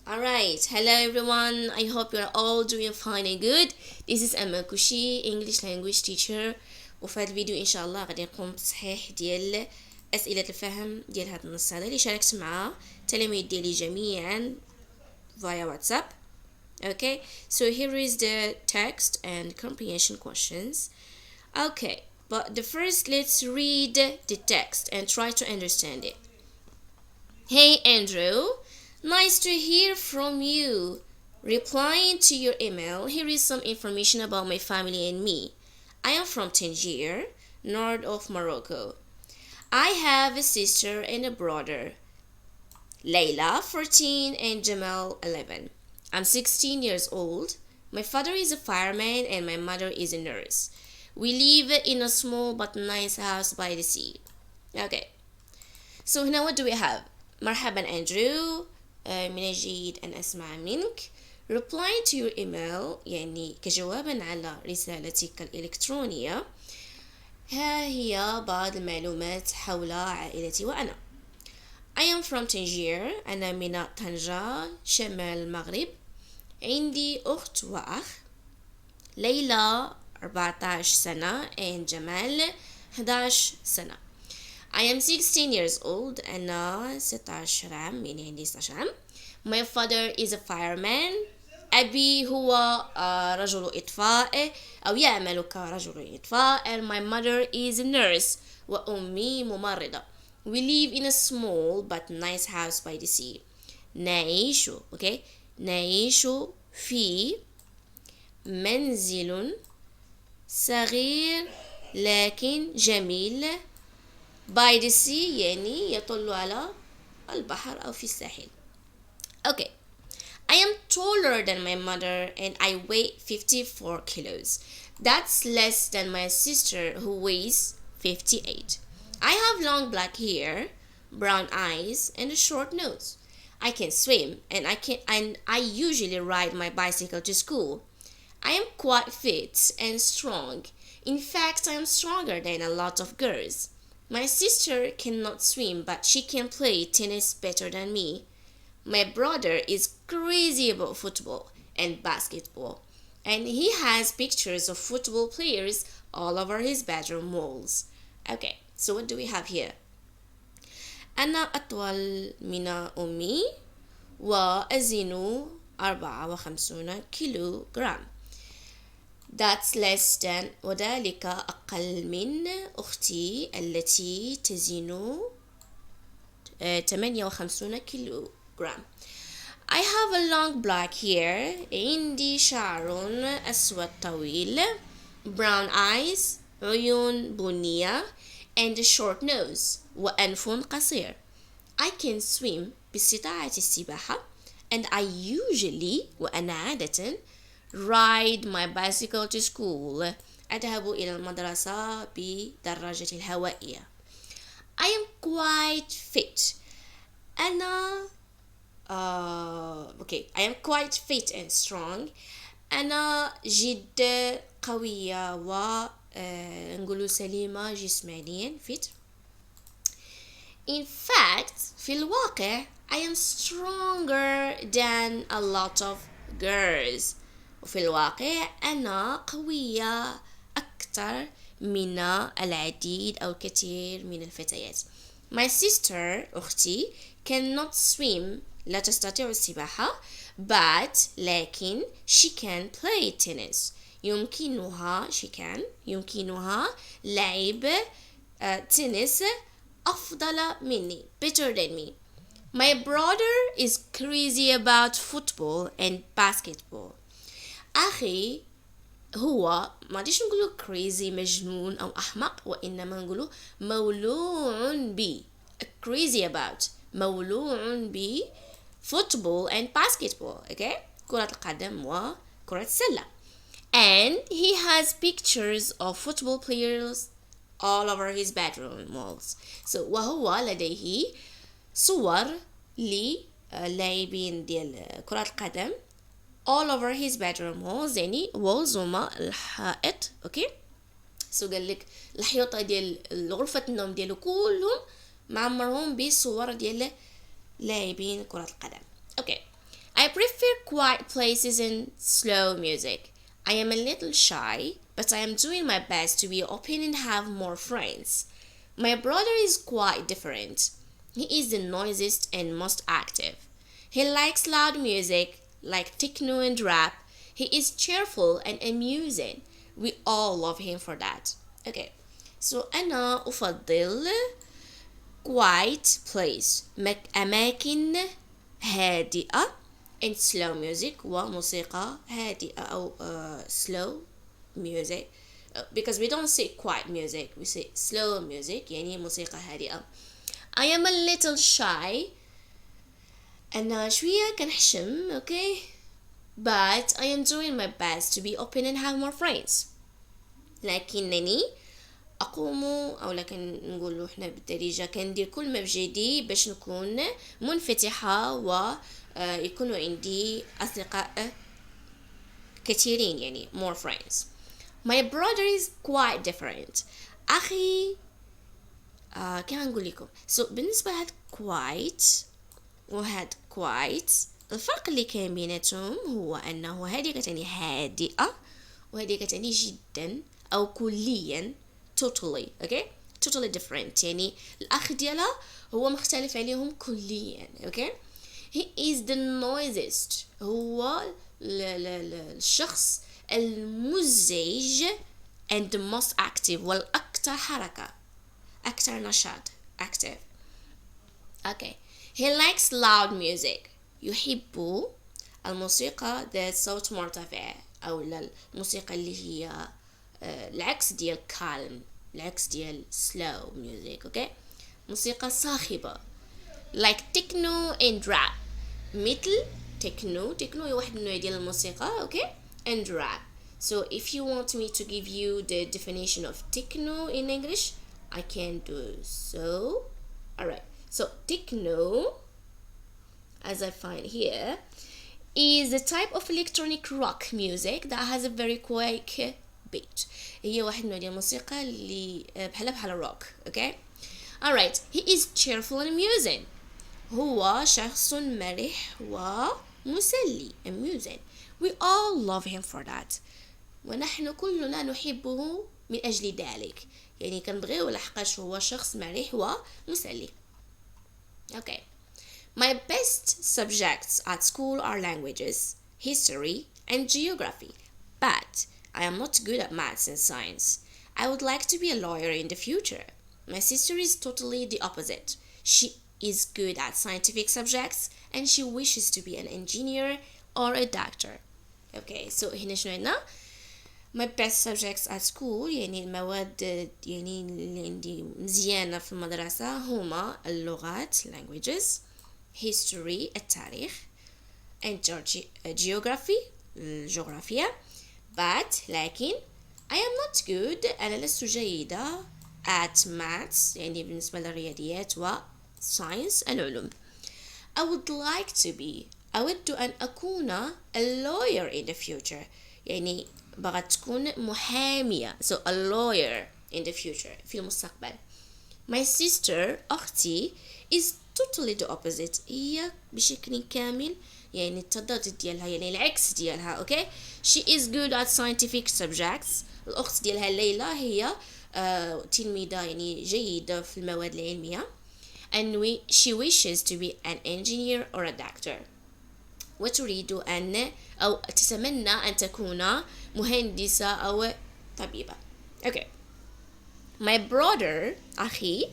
Alright, hello everyone. I hope you're all doing fine and good. This is Emma Kushi, English language teacher. وفي هذا الفيديو إن شاء الله غادي نقوم بتصحيح ديال أسئلة الفهم ديال هذا النص هذا اللي شاركت مع التلاميذ ديالي جميعا via WhatsApp. Okay, so here is the text and comprehension questions. Okay, but the first let's read the text and try to understand it. Hey Andrew, nice to hear from you. Replying to your email, here is some information about my family and me. I am from Tangier, north of Morocco. I have a sister and a brother, Layla, 14, and Jamal, 11. I'm 16 years old. My father is a fireman and my mother is a nurse. We live in a small but nice house by the sea. Okay, so now what do we have? مرحبا أندرو، من الجيد أن أسمع منك. Replying to your email يعني كجوابا على رسالتك الإلكترونية. ها هي بعض المعلومات حول عائلتي وأنا. I am from Tangier. أنا من طنجة شمال المغرب. عندي أخت وأخ. ليلى 14 سنة and جمال 11 سنة. I am 16 years old. أنا 16 عام يعني عندي 16 عام. My father is a fireman. أبي هو رجل إطفاء أو يعمل كرجل إطفاء. And my mother is a nurse. وأمي ممرضة. We live in a small but nice house by the sea. نعيش okay نعيش في منزل صغير لكن جميل by the sea يعني يطل على البحر أو في الساحل. Okay, I am taller than my mother and I weigh 54 kilos. That's less than my sister who weighs 58. I have long black hair, brown eyes, and a short nose. I can swim and I usually ride my bicycle to school. I am quite fit and strong. In fact, I am stronger than a lot of girls. My sister cannot swim, but she can play tennis better than me. My brother is crazy about football and basketball, and he has pictures of football players all over his bedroom walls. Okay, so what do we have here? أنا أطول من أمي وأزن 54 كيلوغرام. That's less than وذلك أقل من أختي التي تزن 58 كيلوغرام. I have a long black hair. عندي شعر أسود طويل. Brown eyes. عيون بنية. And a short nose. وأنف قصير. I can swim باستطاعة السباحة. And I usually وأنا عادة ride my bicycle to school. أذهب إلى المدرسة بدراجتي الهوائية. I am quite fit. أنا okay, I am quite fit and strong. أنا جد قوية نقولوا سليمة جسمانيا fit. In fact, في الواقع I am stronger than a lot of girls. وفي الواقع أنا قوية أكثر من العديد أو كثير من الفتيات. My sister أختي cannot swim لا تستطيع السباحة لكن she can play tennis يمكنها لعب تنس أفضل مني better than me. My brother is crazy about football and basketball. أخي هو ما ديش نقوله crazy مجنون أو أحمق وإنما نقوله مولوع ب crazy about مولوع ب football and basketball. Okay, كرة القدم وكرة السلة. And he has pictures of football players all over his bedroom walls. So وهو لديه صور للاعبين ديال كرة القدم all over his bedroom walls يعني walls هما الحائط. اوكي سو قال لك الحيوطه ديال غرفه النوم ديالو كلهم معمرهم بصور ديال لاعبين كرة القدم. Okay, I quiet places and slow music. I am a little shy, but I am doing my best to be open and have more friends. My brother is quite different. He is the noisiest and most active. He likes loud music, like techno and rap. He is cheerful and amusing. We all love him for that. Okay. So أنا أفضل quiet place أماكن هادئة and slow music وموسيقى هادئة أو slow music because we don't say quiet music, we say slow music يعني موسيقى هادئة. I am a little shy. أنا شوية كنحشم, okay, but I am doing my best to be open and have more friends. لكنني أقوم أو لكن نقوله إحنا بالدارجة كندير كل ما بجدي باش نكون منفتحة ويكونوا عندي أصدقاء كثيرين يعني more friends. My brother is quite different. أخي كيف نقول لكم so بالنسبة لهاد quite وهاد quite الفرق اللي كاين بيناتهم هو أنه هذه كتعني هادئة وهذه كتعني جدا أو كليا totally, okay, totally different. يعني الأخ ديالها هو مختلف عليهم كليا, okay. He is the noisiest. هو الشخص المزعج and the most active والأكثر حركة, أكثر نشاط, active. Okay. He likes loud music. يحب الموسيقى ذات صوت مرتفع أو الموسيقى اللي هي العكس ديال calm, العكس ديال slow music, okay. موسيقى صاخبة like techno and rap. مثل techno هي واحد من النوع ديال الموسيقى, okay, and rap. So if you want me to give you the definition of techno in English, I can do so. Alright, so techno, as I find here, is a type of electronic rock music that has a very quick beat. هي واحد من ديال الموسيقى اللي بحال rock, okay. Alright, he is cheerful and amusing. هو شخص مرح ومسلي, amusing. We all love him for that. ونحن كلنا نحبه من أجل ذلك. يعني كنبغيو لحقاش هو شخص مرح ومسلي. Okay. My best subjects at school are languages, history, and geography. But I am not good at maths and science. I would like to be a lawyer in the future. My sister is totally the opposite. She is good at scientific subjects and she wishes to be an engineer or a doctor. Okay, so هنا شنو عندنا؟ My best subjects at school يعني المواد يعني اللي عندي مزيانة في المدرسة هما اللغات languages, history التاريخ, and geography الجغرافيا. But لكن I am not good, أنا لست جيدة at maths يعني بالنسبة للرياضيات و science العلوم. I would like to be, أود أن أكون a lawyer in the future يعني بغت تكون محامية, so a lawyer in the future في المستقبل. My sister أختي is totally the opposite. هي بشكل كامل يعني التضاد ديالها يعني العكس ديالها, okay. She is good at scientific subjects. الأخت ديالها ليلى هي تلميذة يعني جيدة في المواد العلمية. And she wishes to be an engineer or a doctor. وتريد أن أو تتمنى أن تكون مهندسة أو طبيبة. Okay. My brother أخي.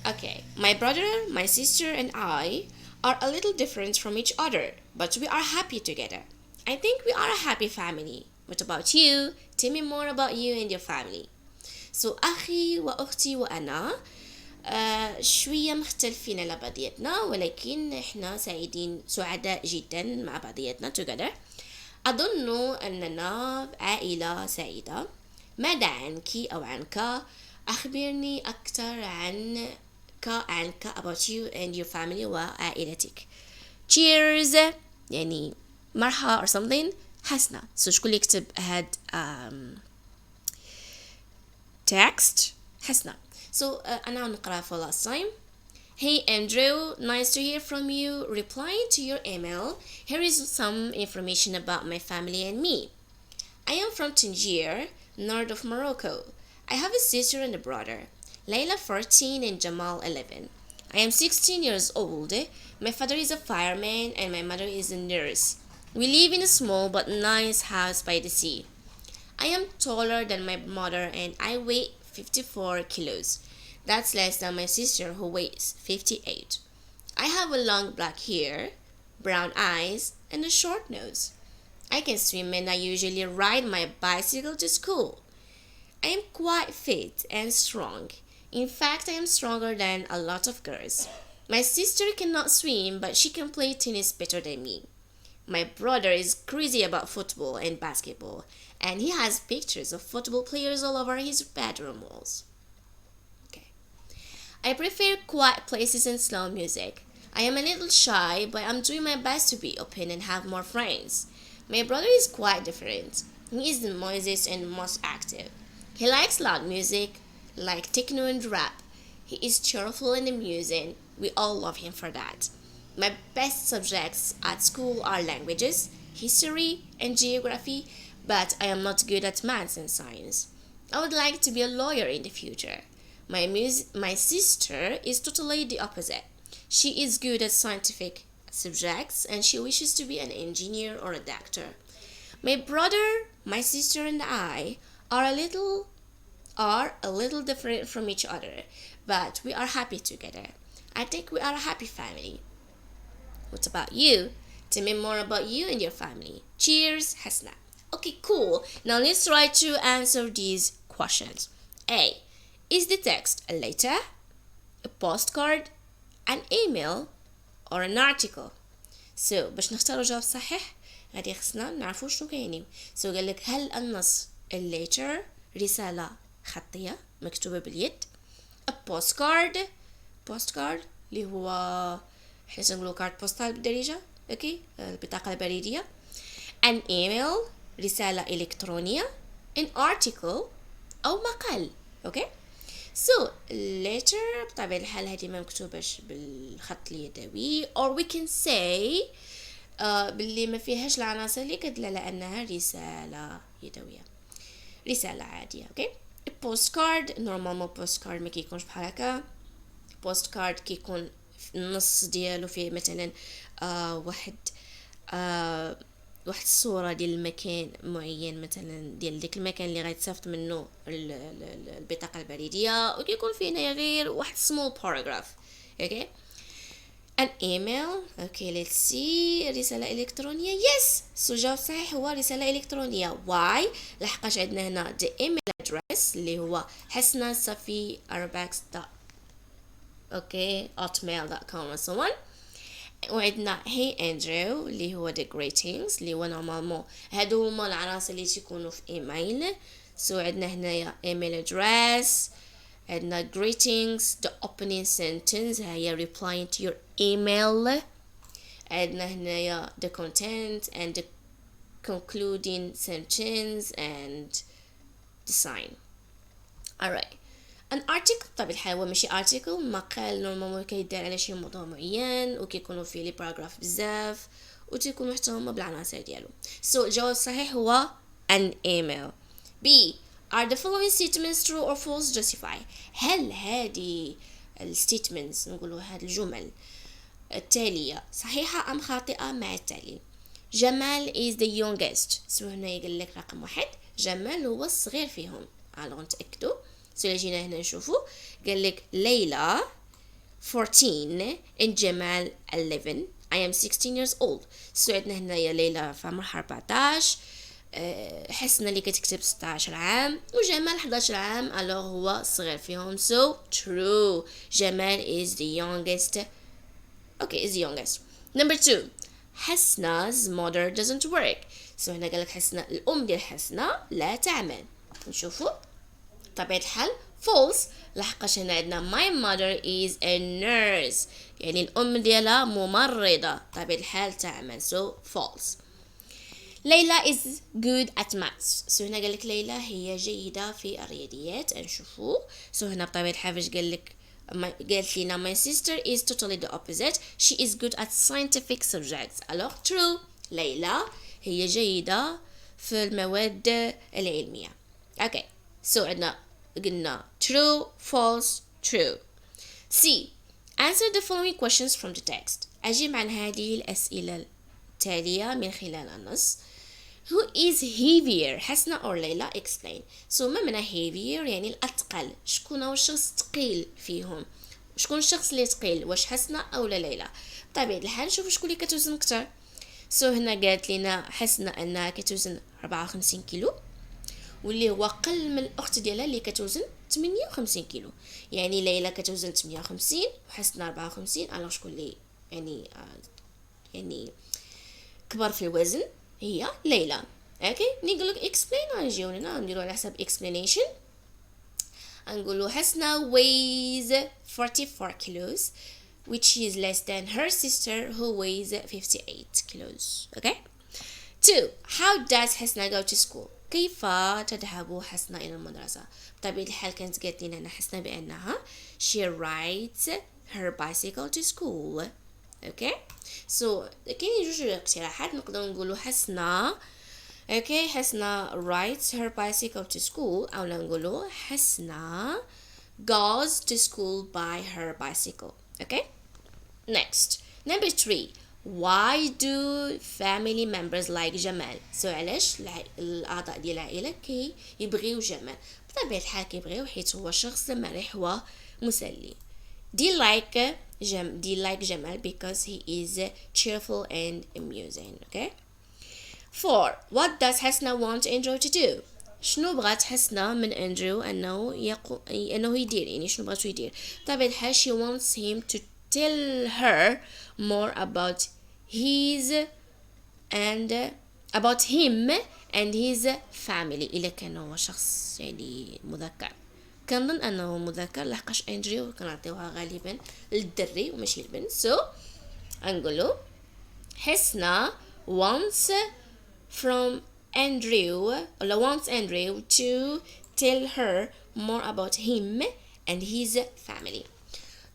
Okay. My brother, my sister and I are a little different from each other, but we are happy together. I think we are a happy family. What about you? Tell me more about you and your family. So أخي وأختي وأنا شوية مختلفين على بعضياتنا ولكن إحنا سعداء جدا مع بعضياتنا together. أظن أننا عائلة سعيدة. ماذا عنك أو عنك؟ أخبرني أكثر عنك about you and your family وعائلتك. Cheers يعني مرحبا or something. حسنا. So شكون يكتب هاد text؟ حسنا. So أنا نقرأ for last time. Hey Andrew, nice to hear from you. Replying to your email, here is some information about my family and me. I am from Tangier, north of Morocco. I have a sister and a brother, Layla 14 and Jamal 11. I am 16 years old. My father is a fireman and my mother is a nurse. We live in a small but nice house by the sea. I am taller than my mother and I weigh 54 kilos. That's less than my sister who weighs 58. I have a long black hair, brown eyes, and a short nose. I can swim and I usually ride my bicycle to school. I am quite fit and strong. In fact, I am stronger than a lot of girls. My sister cannot swim, but she can play tennis better than me. My brother is crazy about football and basketball, and he has pictures of football players all over his bedroom walls. Okay. I prefer quiet places and slow music. I am a little shy, but I'm doing my best to be open and have more friends. My brother is quite different. He is the noisiest and most active. He likes loud music, like techno and rap. He is cheerful and amusing. We all love him for that. My best subjects at school are languages, history, and geography, but I am not good at maths and science. I would like to be a lawyer in the future. My sister is totally the opposite. She is good at scientific subjects and she wishes to be an engineer or a doctor. My brother, my sister, and I are a little different from each other, but we are happy together. I think we are a happy family. What about you? Tell me more about you and your family. Cheers, Hasna. Okay, cool. Now let's try to answer these questions. A. Is the text a letter, a postcard, an email, or an article? So باش نختاروا جواب صحيح غادي خصنا نعرفوا شنو كاينين. قال لك هل النص letter رسالة خطية مكتوبة باليد، a postcard اللي هو احنا نقولوا كارت بوستال بالدارجة، اوكي، البطاقة البريدية، an email رسالة إلكترونية، an article أو مقال، اوكي. letter بطبيعة الحال هذه ما مكتوبة بالخط اليدوي or we can say باللي ما فيهاش العناصر اللي كتدل على أنها رسالة يدوية، رسالة عادية، اوكي. postcard نورمالمون postcard ما كيكونش بحال هكا. postcard كيكون النص ديالو فيه مثلا واحد الصورة ديال المكان معين، مثلا ديال ديك المكان اللي غيتصيفط منه البطاقة البريدية، وكيكون فيه هنايا غير واحد small paragraph، اوكي. an email، اوكي let's see، رسالة إلكترونية، yes. الجواب الصحيح هو رسالة إلكترونية. why؟ لحقاش عندنا هنا the email address اللي هو حسنا صفي arbax اوكي hotmail.com and so on. وعندنا hey Andrew اللي هو the greetings اللي هو نورمالمون هادو هما العناصر اللي تيكونوا في ايميل. عندنا هنايا email address، عندنا greetings the opening sentence هي replying to your email، عندنا هنايا the content and the concluding sentence and the sign. alright. an article طبعا الحال هو ماشي article، مقال نورمالمون كيدار على شي موضوع معين وكيكونوا فيه لي باراغراف بزاف وتيكونوا حتى هما بالعناصر ديالو. الجواب الصحيح هو an email. B. Are the following statements true or false? Justify. هل هذه الستيتمنتس نقولوا هذه الجمل التالية صحيحة أم خاطئة مع التالي؟ جمال is the youngest. هنا يقول لك رقم 1 جمال هو الصغير فيهم. على نتأكدوا. جينا هنا نشوفوا قال لك ليلى 14 and جمال 11. I am 16 years old. عندنا هنايا ليلى في عمرها 14، حسنا اللي كتكتب 16 عام، وجمال 11 عام، alors هو صغير فيهم. so true. جمال is the youngest. okay, is the youngest. number 2. حسنا's mother doesn't work. هنا قال لك حسنا الأم ديال حسنا لا تعمل. نشوفوا طبيعة الحال false، لحقاش هنا عندنا my mother is a nurse، يعني الأم ديالها ممرضة، طبيعة الحال تعمل. so false. ليلى is good at maths. هنا قال لك ليلى هي جيدة في الرياضيات. نشوفوا هنا بطبيعة الحال فاش قال لك قالت لنا my sister is totally the opposite, she is good at scientific subjects. alors true, ليلى هي جيدة في المواد العلمية. okay, so عندنا قلنا true, false, true. C. Answer the following questions from the text. أجيب عن هذه الأسئلة التالية من خلال النص. Who is heavier, حسنة or ليلى؟ explain. so ما معنى heavier؟ يعني الأثقل. شكون هو الشخص ثقيل فيهم؟ شكون الشخص اللي ثقيل؟ واش حسنة أو ليلى؟ بطبيعة الحال نشوف شكون اللي كتوزن كتر. so هنا قالت لنا حسنة أنها كتوزن 54 كيلو، واللي هو قل من الأخت ديالها اللي كتوزن 58 كيلو. يعني ليلى كتوزن 58 وحسنة 54. alors شكون اللي يعني كبر في الوزن؟ هي ليلى. اوكي نقولك explain، غنجيو لنا نديرو على حسب explanation. نقولو حسنة weighs 44 kilos which is less than her sister who weighs 58 kilos. okay. 2. How does حسنة go to school؟ كيف تذهب حسنة إلى المدرسة؟ بطبيعة الحال كانت قالت لنا حسنة بأنها she rides her bicycle to school. okay. so كاين جوج اقتراحات نقدر نقولوا حسنة okay حسنة rides her bicycle to school، أو نقولوا حسنة goes to school by her bicycle. okay. next number 3. why do family members like جمال؟ so علاش الأعضاء ديال العائلة كي يبغيو جمال؟ بطبيعة الحال كيبغيو حيت هو شخص مرح ومسلي. do you like جمال because he is cheerful and amusing. okay. 4. what does حسنة want Andrew to do؟ شنو بغات حسنة من أندرو أنه يدير؟ يعني شنو بغاتو يدير؟ بطبيعة الحال she wants him to tell her more about him and his family. إلا كان هو شخص يعني مذكر، كنظن أنه مذكر لحقاش أندريو كنعطيوها غالبا للدري وماشي البنت. so نقولو حسنة wants Andrew to tell her more about him and his family.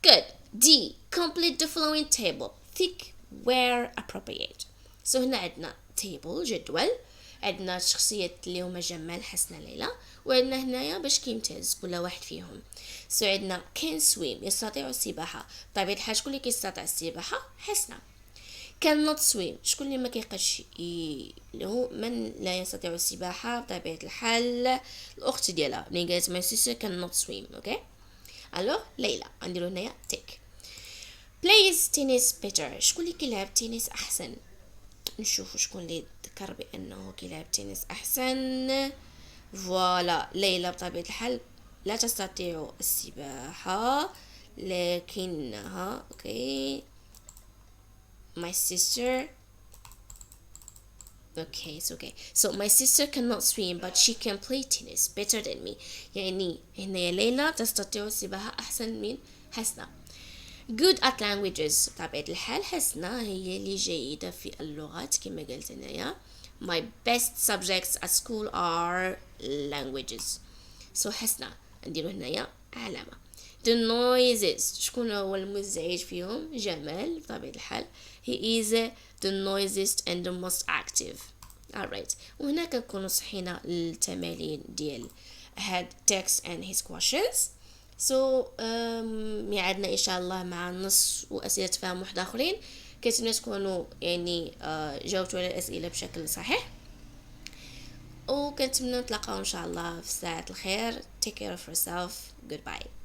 good. D. complete the following table, thick where appropriate. so هنا عندنا table جدول، عندنا شخصية اللي هما جمال حسنة ليلى، وعندنا هنايا باش كيمتاز كل واحد فيهم. so عندنا can swim يستطيع السباحة، طبيعة الحال شكون اللي كيستطيع السباحة؟ حسنة. cannot swim شكون اللي ما كيقدش اللي هو من لا يستطيع السباحة؟ بطبيعة الحال الأخت ديالها ملي قالت my sister cannot swim. okay. alors ليلى نديرو هنايا tick. plays tennis better شكون اللي كيلعب تنس أحسن؟ نشوفو شكون اللي ذكر بأنه كيلعب تنس أحسن. فوالا ليلى بطبيعة الحال لا تستطيع السباحة لكنها okay my sister okay so my sister cannot swim but she can play tennis better than me. يعني هنا ليلى تستطيع السباحة أحسن من حسنة. good at languages بطبيعة الحال حسنة هي اللي جيدة في اللغات كما قلت هنايا. my best subjects at school are languages. so حسنة نديرو هنايا علامة. the noises شكون هو المزعج فيهم؟ جمال بطبيعة الحال he is the noisiest and the most active. alright وهنا كنكونو صحينا التمارين ديال هاد text and his questions. so ميعادنا ان شاء الله مع النص واسئله تفاهم واحد اخرين. كنتمنى تكونوا يعني جاوبتوا على الاسئله بشكل صحيح، وكنتمنى نتلاقاو ان شاء الله في ساعه الخير. take care of yourself. goodbye.